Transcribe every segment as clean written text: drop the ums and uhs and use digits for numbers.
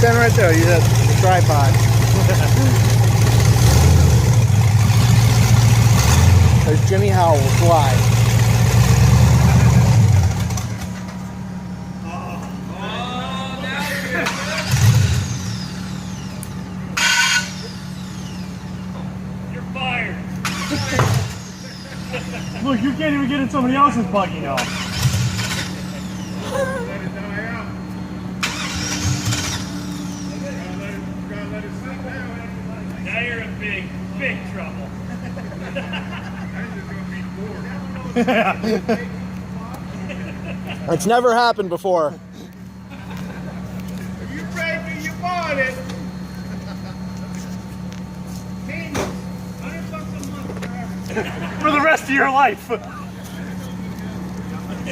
stand right there. Use that the tripod. There's Jimmy Howell's live. You're fired. Look, you can't even get in somebody else's buggy now. Now you're in big trouble. It's never happened before. If you break it, you bought it. $100 a month forever. For the rest of your life.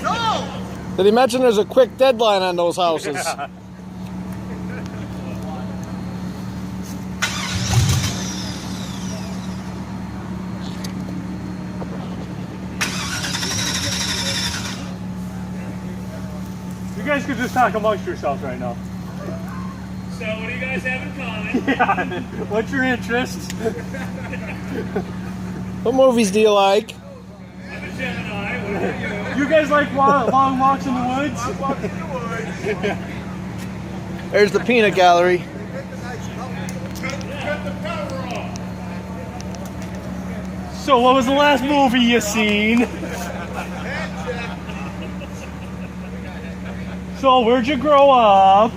No! Did he mention there's a quick deadline on those houses? Yeah. You guys could just talk amongst yourselves right now. So what do you guys have in common? Yeah. What's your interest? What movies do you like? I'm a Gemini. What are you? You guys like long walks in the woods? I walked in the woods. There's the peanut gallery. Cut the power off. So what was the last movie you seen? So where'd you grow up?